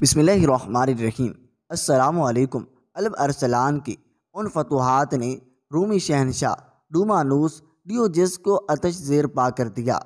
بسم اللہ الرحمن الرحیم۔ السلام علیکم۔ الب ارسلان کی ان فتوحات نے رومی شہنشاہ ڈومانوس ڈیوجس کو آتش زیر پا کر دیا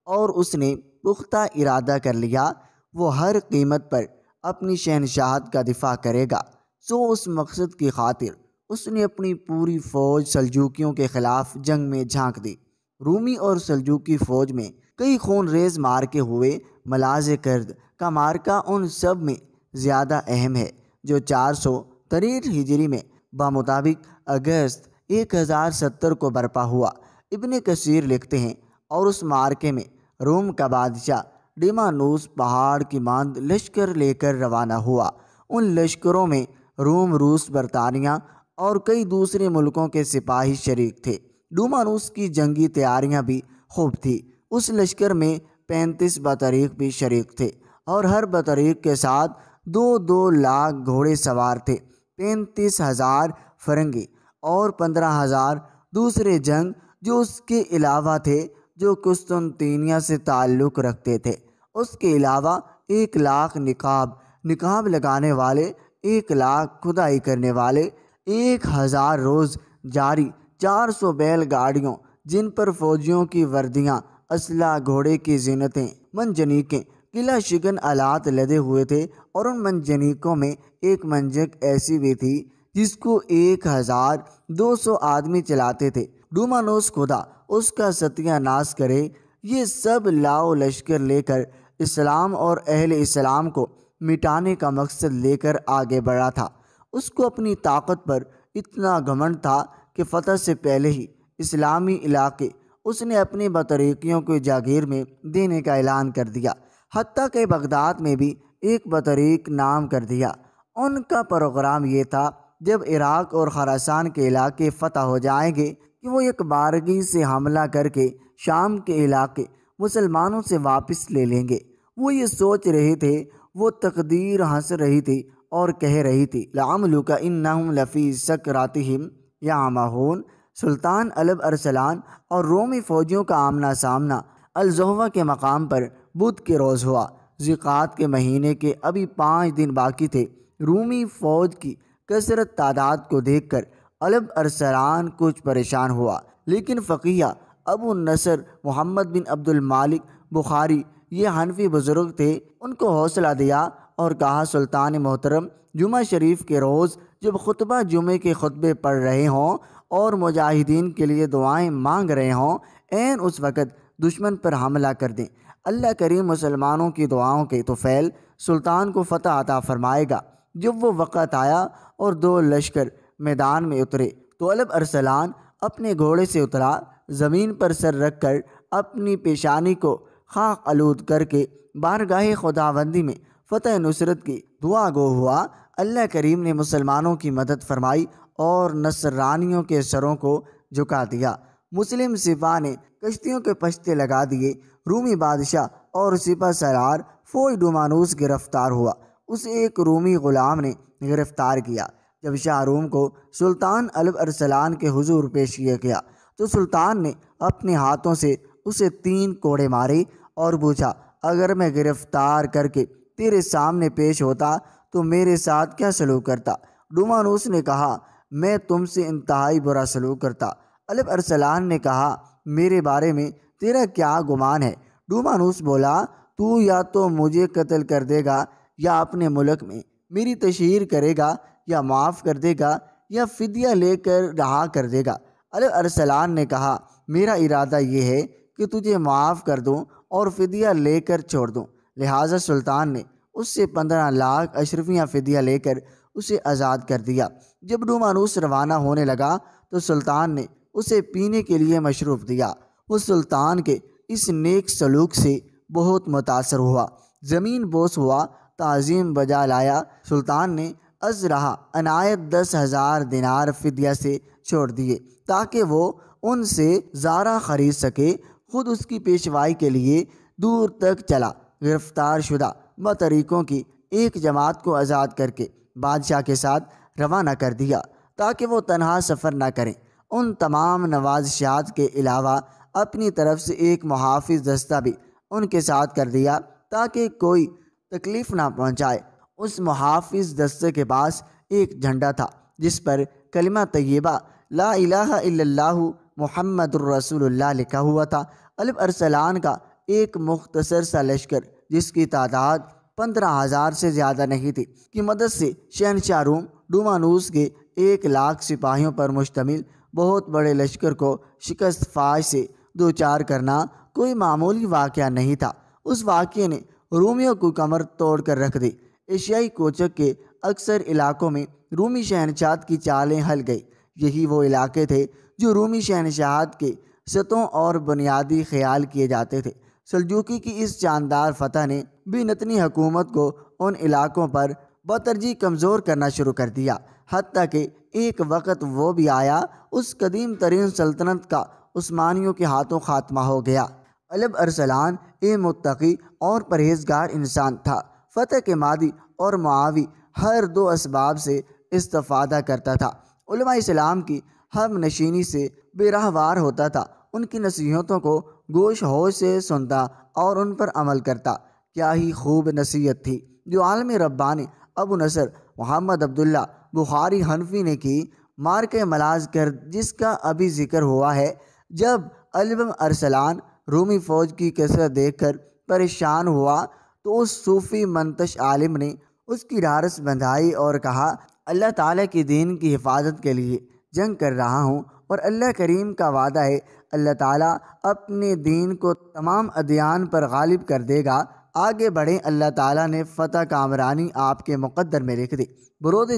اور اس نے پختہ ارادہ کر لیا وہ ہر قیمت پر اپنی شہنشاہت کا دفاع کرے گا۔ اس مقصد کی خاطر اس نے اپنی پوری فوج سلجوکیوں کے خلاف جنگ میں جھانک دی۔ رومی اور سلجوکی فوج میں کئی خون ریز مارکے ہوئے۔ ملاذ کرد کا مارکہ ان سب میں زیادہ اہم ہے جو 463 ہجری میں بمطابق اگست 1070 کو برپا ہوا۔ ابن کثیر لکھتے ہیں اور اس مارکے میں روم کا بادشاہ ڈیمانوس پہاڑ کی ماند لشکر لے کر روانہ ہوا۔ ان لشکروں میں روم، روس، برطانیہ اور کئی دوسرے ملکوں کے سپاہی شریک تھے۔ ڈومانوس کی جنگی تیاریاں بھی خوب تھیں۔ اس لشکر میں 35 بطریق بھی شریک تھے اور ہر بطریق کے ساتھ 2 لاکھ گھوڑے سوار تھے۔ 35,000 فرنگی اور 15,000 دوسرے جنگ جو اس کے علاوہ تھے جو قسطنطنیہ سے تعلق رکھتے تھے۔ اس کے علاوہ 1 لاکھ نقاب لگانے والے، 1 لاکھ کھدائی کرنے والے، 1,000 روز جاری 400 بیل گاڑیوں جن پر فوجیوں کی وردیاں، اسلحہ، گھوڑے کی زینتیں، منجنیقیں، قلعہ شکن آلات لدے ہوئے تھے اور ان منجنیقوں میں ایک منجک ایسی بھی تھی جس کو 1,200 آدمی چلاتے تھے۔ ڈومانوس خدا اس کا ستیہ ناش کرے یہ سب لاؤ لشکر لے کر اسلام اور اہل اسلام کو مٹانے کا مقصد لے کر آگے بڑھا تھا۔ اس کو اپنی طاقت پر اتنا گھمنڈ تھا کہ فتح سے پہلے ہی اسلامی علاقے اس نے اپنے بطریقیوں کو جاگیر میں دینے کا اعلان کر دیا، حتیٰ کہ بغداد میں بھی ایک بطریق نام کر دیا۔ ان کا پروگرام یہ تھا جب عراق اور خراسان کے علاقے فتح ہو جائیں گے کہ وہ ایک بارگی سے حملہ کر کے شام کے علاقے مسلمانوں سے واپس لے لیں گے۔ وہ یہ سوچ رہے تھے، وہ تقدیر ہنس رہی تھی اور کہہ رہی تھی لعمرک انہم لفی سکراتہم یعمہون۔ سلطان الب ارسلان اور رومی فوجیوں کا آمنا سامنا الزہوہ کے مقام پر بدھ کے روز ہوا۔ ذی-قعدہ کے مہینے کے ابھی 5 دن باقی تھے۔ رومی فوج کی کثرت تعداد کو دیکھ کر الب ارسلان کچھ پریشان ہوا، لیکن فقیہ ابو نصر محمد بن عبد المالک بخاری، یہ حنفی بزرگ تھے، ان کو حوصلہ دیا اور کہا سلطان محترم، جمعہ شریف کے روز جب خطبہ جمعے کے خطبے پڑھ رہے ہوں اور مجاہدین کے لیے دعائیں مانگ رہے ہوں، عین اس وقت دشمن پر حملہ کر دیں۔ اللہ کریم مسلمانوں کی دعاؤں کے طفیل سلطان کو فتح عطا فرمائے گا۔ جب وہ وقت آیا اور 2 لشکر میدان میں اترے تو الب ارسلان اپنے گھوڑے سے اترا، زمین پر سر رکھ کر اپنی پیشانی کو خاک آلود کر کے بارگاہ خداوندی میں فتح نصرت کی دعا گو ہوا۔ اللہ کریم نے مسلمانوں کی مدد فرمائی اور نصرانیوں کے سروں کو جھکا دیا۔ مسلم سپاہ نے کشتیوں کے پشتے لگا دیے۔ رومی بادشاہ اور سپہ سالار فوج ڈومانوس گرفتار ہوا۔ اسے ایک رومی غلام نے گرفتار کیا۔ جب شاہ روم کو سلطان الب ارسلان کے حضور پیش کیا گیا تو سلطان نے اپنے ہاتھوں سے اسے 3 کوڑے مارے اور پوچھا، اگر میں گرفتار کر کے تیرے سامنے پیش ہوتا تو میرے ساتھ کیا سلوک کرتا؟ ڈومانوس نے کہا، میں تم سے انتہائی برا سلوک کرتا۔ الب ارسلان نے کہا، میرے بارے میں تیرا کیا گمان ہے؟ ڈومانوس بولا، تو یا تو مجھے قتل کر دے گا یا اپنے ملک میں میری تشہیر کرے گا یا معاف کر دے گا یا فدیہ لے کر رہا کر دے گا۔ الب ارسلان نے کہا، میرا ارادہ یہ ہے کہ تجھے معاف کر دوں اور فدیہ لے کر چھوڑ دوں۔ لہٰذا سلطان نے اس سے 15 لاکھ اشرفیاں فدیہ لے کر اسے آزاد کر دیا۔ جب ڈومانوس روانہ ہونے لگا تو سلطان نے اسے پینے کے لیے مشروب دیا۔ وہ سلطان کے اس نیک سلوک سے بہت متاثر ہوا، زمین بوس ہوا، تعظیم بجا لایا۔ سلطان نے ازرہا عنایت 10,000 دینار فدیہ سے چھوڑ دیے تاکہ وہ ان سے زارہ خرید سکے۔ خود اس کی پیشوائی کے لیے دور تک چلا۔ گرفتار شدہ بطریقوں کی ایک جماعت کو آزاد کر کے بادشاہ کے ساتھ روانہ کر دیا تاکہ وہ تنہا سفر نہ کریں۔ ان تمام نوازشات کے علاوہ اپنی طرف سے ایک محافظ دستہ بھی ان کے ساتھ کر دیا تاکہ کوئی تکلیف نہ پہنچائے۔ اس محافظ دستے کے پاس ایک جھنڈا تھا جس پر کلمہ طیبہ لا الہ الا اللہ محمد الرسول اللہ لکھا ہوا تھا۔ الب ارسلان کا ایک مختصر سا لشکر جس کی تعداد 15,000 سے زیادہ نہیں تھی کی مدد سے شہنشاہ روم ڈومانوس کے 1,00,000 سپاہیوں پر مشتمل بہت بڑے لشکر کو شکست فاش سے دوچار کرنا کوئی معمولی واقعہ نہیں تھا۔ اس واقعے نے رومیوں کو کمر توڑ کر رکھ دی۔ ایشیائی کوچک کے اکثر علاقوں میں رومی شہنشاہت کی چالیں ہل گئی۔ یہی وہ علاقے تھے جو رومی شہنشاہت کے ستوں اور بنیادی خیال کیے جاتے تھے۔ سلجوقی کی اس شاندار فتح نے بینتنی حکومت کو ان علاقوں پر بترجیح کمزور کرنا شروع کر دیا، حتیٰ کہ ایک وقت وہ بھی آیا اس قدیم ترین سلطنت کا عثمانیوں کے ہاتھوں خاتمہ ہو گیا۔ الب ارسلان ایک متقی اور پرہیزگار انسان تھا۔ فتح کے مادی اور معاوی ہر دو اسباب سے استفادہ کرتا تھا۔ علماء اسلام کی ہم نشینی سے بے راہوار ہوتا تھا، ان کی نصیحتوں کو گوش ہوش سے سنتا اور ان پر عمل کرتا۔ کیا ہی خوب نصیحت تھی جو عالم ربانی ابو نصر محمد عبداللہ بخاری حنفی نے کی۔ مارکہ ملاذ کرد جس کا ابھی ذکر ہوا ہے، جب الب ارسلان رومی فوج کی کثرت دیکھ کر پریشان ہوا تو اس صوفی منتش عالم نے اس کی ڈھارس بندھائی اور کہا، اللہ تعالیٰ کے دین کی حفاظت کے لیے جنگ کر رہا ہوں اور اللہ کریم کا وعدہ ہے اللہ تعالیٰ اپنے دین کو تمام ادیان پر غالب کر دے گا۔ آگے بڑھیں، اللہ تعالیٰ نے فتح کامرانی آپ کے مقدر میں لکھ دی۔ برود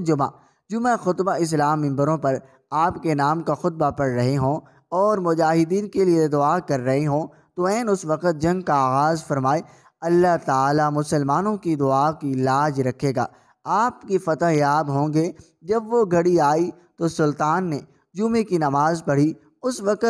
جمعہ خطبہ اسلام ممبروں پر آپ کے نام کا خطبہ پڑھ رہے ہوں اور مجاہدین کے لیے دعا کر رہے ہوں تو عین اس وقت جنگ کا آغاز فرمائے۔ اللہ تعالیٰ مسلمانوں کی دعا کی لاج رکھے گا، آپ کی فتح یاب ہوں گے۔ جب وہ گھڑی آئی تو سلطان نے جمعے کی نماز پڑھی۔ اس وقت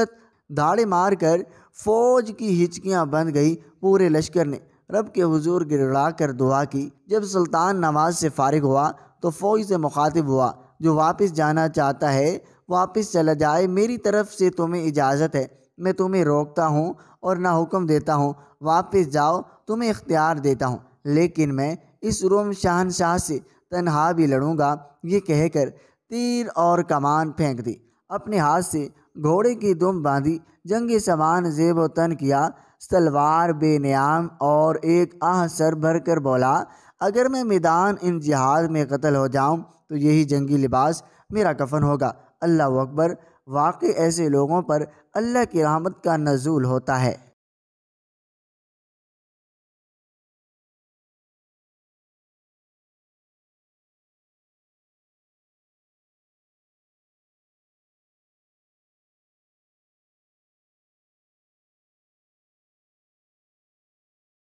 دھاڑے مار کر فوج کی ہچکیاں بند گئی۔ پورے لشکر نے رب کے حضور گڑگڑا کر دعا کی۔ جب سلطان نماز سے فارغ ہوا تو فوج سے مخاطب ہوا، جو واپس جانا چاہتا ہے واپس چلا جائے، میری طرف سے تمہیں اجازت ہے، میں تمہیں روکتا ہوں اور نہ حکم دیتا ہوں، واپس جاؤ، تمہیں اختیار دیتا ہوں، لیکن میں اس روم شہنشاہ سے تنہا بھی لڑوں گا۔ یہ کہہ کر تیر اور کمان پھینک دی، اپنے ہاتھ سے گھوڑے کی دم باندھی، جنگی سامان زیب و تن کیا، تلوار بے نیام اور ایک آہ سر بھر کر بولا، اگر میں میدان ان جہاد میں قتل ہو جاؤں تو یہی جنگی لباس میرا کفن ہوگا۔ اللہ اکبر! واقعی ایسے لوگوں پر اللہ کی رحمت کا نزول ہوتا ہے۔